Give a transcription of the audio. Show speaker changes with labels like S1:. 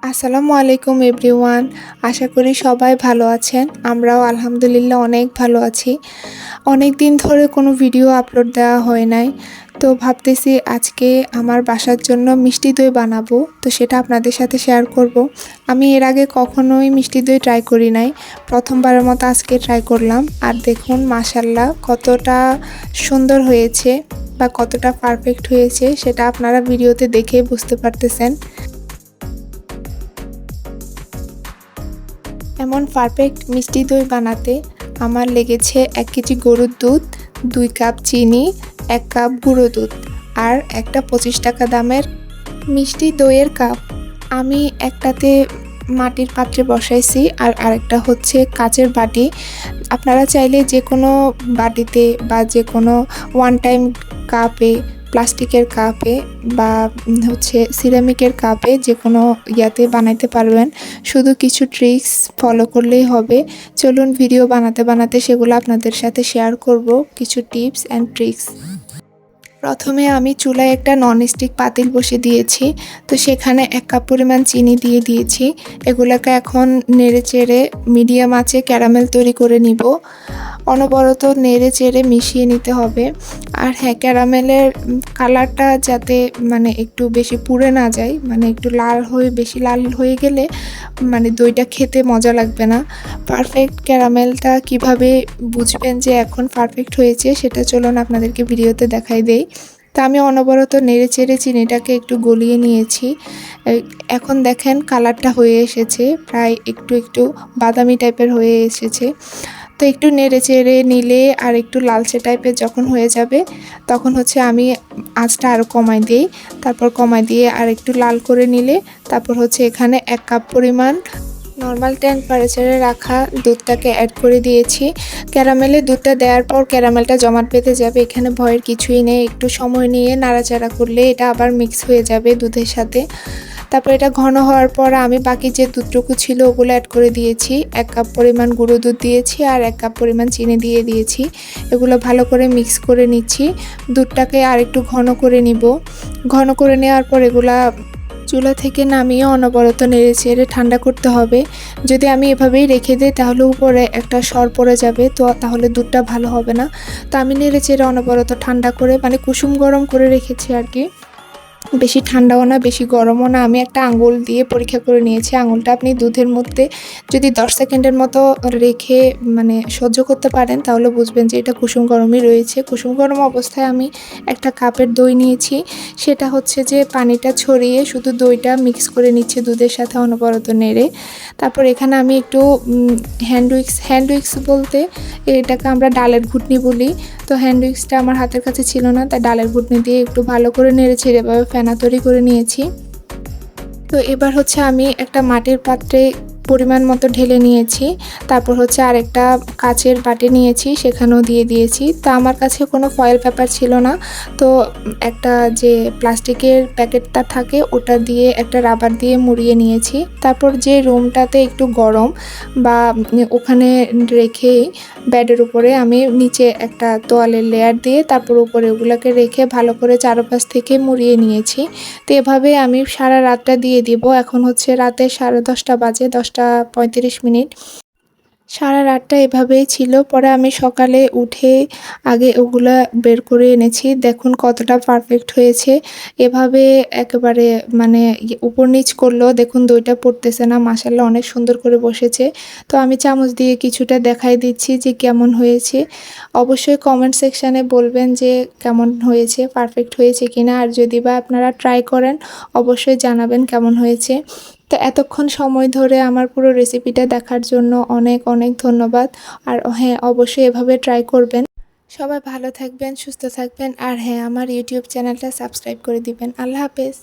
S1: আসসালামু আলাইকুম এভরিওয়ান। আশা করি সবাই ভালো আছেন। আমরাও আলহামদুলিল্লাহ অনেক ভালো আছি। অনেক দিন ধরে কোনো ভিডিও আপলোড দেওয়া হয় নাই। তো ভাবতেছি আজকে আমার বাসার জন্য মিষ্টি দই বানাবো। তো সেটা আপনাদের সাথে শেয়ার করব। আমি এর আগে কখনোই মিষ্টি দই ট্রাই করি নাই। প্রথমবারের মতো আজকে ট্রাই করলাম। আর দেখুন মাশাআল্লাহ কতটা সুন্দর হয়েছে বা কতটা পারফেক্ট হয়েছে সেটা আপনারা ভিডিওতে দেখেই বুঝতে পারতেছেন। এমন পারফেক্ট মিষ্টি দই বানাতে আমার লেগেছে 1 কেজি গরুর দুধ, 2 কাপ চিনি, 1 কাপ গুঁড়ো দুধ আর একটা 25 টাকা দামের মিষ্টি দইয়ের কাপ। আমি একটাতে মাটির পাত্রে বসাইছি আর আরেকটা হচ্ছে কাচের বাটি। আপনারা চাইলে যে কোনো বাটিতে বা যে কোনো ওয়ান টাইম কাপে, প্লাস্টিকের কাপে বা হচ্ছে সিরামিকের কাপে যে কোনো ইয়াতে বানাইতে পারবেন। শুধু কিছু ট্রিক্স ফলো করলেই হবে। চলুন ভিডিও বানাতে বানাতে সেগুলো আপনাদের সাথে শেয়ার করব, কিছু টিপস অ্যান্ড ট্রিক্স। প্রথমে আমি চুলায় একটা ননস্টিক পাতিল বসিয়ে দিয়েছি। তো সেখানে 1 কাপ পরিমাণ চিনি দিয়ে দিয়েছি। এগুলোকে এখন নেড়ে চেড়ে মিডিয়াম আঁচে ক্যারামেল তৈরি করে নিব। অনবরত নেড়ে চেড়ে মিশিয়ে নিতে হবে। আর হ্যাঁ, ক্যারামেলের কালারটা যাতে একটু বেশি পুড়ে না যায়, একটু বেশি লাল হয়ে গেলে দইটা খেতে মজা লাগবে না। পারফেক্ট ক্যারামেলটা কিভাবে বুঝবেন যে এখন পারফেক্ট হয়েছে সেটা চলুন আপনাদেরকে ভিডিওতে দেখাই দেই। তা আমি অনবরত নেড়ে চেড়ে চিনিটাকে একটু গলিয়ে নিয়েছি। এখন দেখেন কালারটা হয়ে এসেছে, প্রায় একটু একটু বাদামি টাইপের হয়ে এসেছে। তো একটু নেড়ে চেড়ে নিলে আর একটু লালচে টাইপের যখন হয়ে যাবে তখন হচ্ছে আমি আঁচটা আরও কমাই দিই। তারপর কমাই দিয়ে আর একটু লাল করে নিলে তারপর হচ্ছে এখানে 1 কাপ পরিমাণ নর্মাল টেম্পারেচারে রাখা দুধটাকে অ্যাড করে দিয়েছি। ক্যারামেলে দুধটা দেওয়ার পর ক্যারামেলটা জমাট বেঁধে যাবে, এখানে ভয়ের কিছুই নেই। একটু সময় নিয়ে নাড়াচাড়া করলে এটা আবার মিক্স হয়ে যাবে দুধের সাথে। তারপর এটা ঘন হওয়ার পর আমি বাকি যে দুধটুকু ছিল ওগুলো অ্যাড করে দিয়েছি। 1 কাপ পরিমাণ গুঁড়ো দুধ দিয়েছি আর 1 কাপ পরিমাণ চিনি দিয়ে দিয়েছি। এগুলো ভালো করে মিক্স করে নিচ্ছি। দুধটাকে আর একটু ঘন করে নিব। ঘন করে নেওয়ার পর এগুলা চুলা থেকে নামিয়ে অনবরত নেড়ে চেড়ে ঠান্ডা করতে হবে। যদি আমি এভাবেই রেখে দিই তাহলে উপরে একটা সর পড়ে যাবে, তো তাহলে দুধটা ভালো হবে না। তো আমি নেড়ে চেড়ে অনবরত ঠান্ডা করে কুসুম গরম করে রেখেছি আর কি। বেশি ঠান্ডাও না বেশি গরমও না। আমি একটা আঙুল দিয়ে পরীক্ষা করে নিয়েছি। আঙুলটা আপনি দুধের মধ্যে যদি 10 সেকেন্ডের মতো রেখে সহ্য করতে পারেন তাহলে বুঝবেন যে এটা কুসুম গরমই রয়েছে। কুসুম গরম অবস্থায় আমি একটা কাপের দই নিয়েছি। সেটা হচ্ছে যে পানিটা ছড়িয়ে শুধু দইটা মিক্স করে নিচ্ছে দুধের সাথে অনবরত নেড়ে। তারপর এখানে আমি একটু হ্যান্ড উইক্স বলতে এটাকে আমরা ডালের ঘুটনি বলি। তো হ্যান্ড উইক্সটা আমার হাতের কাছে ছিল না, তাই ডালের ঘুটনি দিয়ে একটু ভালো করে নেড়ে ছেড়ে এভাবে ফেনা তৈরি করে নিয়েছি। তো এবার হচ্ছে আমি একটা মাটির পাত্রে পরিমাণ মতো ঢেলে নিয়েছি। তারপর হচ্ছে আরেকটা কাচের বাটি নিয়েছি, সেখানেও দিয়ে দিয়েছি। তো আমার কাছে কোনো ফয়েল পেপার ছিল না, তো একটা যে প্লাস্টিকের প্যাকেটটা থাকে ওটা দিয়ে একটা রাবার দিয়ে মুড়িয়ে নিয়েছি। তারপর যে রুমটাতে একটু গরম বা ওখানে রেখেই বেডের উপরে আমি নিচে একটা তোয়ালের লেয়ার দিয়ে তারপর উপরে ওগুলোকে রেখে ভালো করে চারপাশ থেকে মুড়িয়ে নিয়েছি। তো এভাবে আমি সারা রাতটা দিয়ে দিব। এখন হচ্ছে রাতে 10:30 বাজে, 10:35। সারা রাতটা এভাবেই ছিল। পরে আমি সকালে উঠে আগে ওগুলা বের করে এনেছি। দেখুন কতটা পারফেক্ট হয়েছে। এভাবে একেবারে উপর নিচ করলেও দেখুন দইটা পড়তেছে না। মাশাআল্লাহ অনেক সুন্দর করে বসেছে। তো আমি চামচ দিয়ে কিছুটা দেখাই দিচ্ছি যে কেমন হয়েছে। অবশ্যই কমেন্ট সেকশানে বলবেন যে কেমন হয়েছে, পারফেক্ট হয়েছে কিনা। আর যদি বা আপনারা ট্রাই করেন অবশ্যই জানাবেন কেমন হয়েছে। তো এতক্ষণ সময় ধরে আমার পুরো রেসিপিটা দেখার জন্য অনেক অনেক ধন্যবাদ। আর হ্যাঁ, অবশ্যই এভাবে ট্রাই করবেন। সবাই ভালো থাকবেন, সুস্থ থাকবেন। আর হ্যাঁ, আমার ইউটিউব চ্যানেলটা সাবস্ক্রাইব করে দিবেন। আল্লাহ হাফেজ।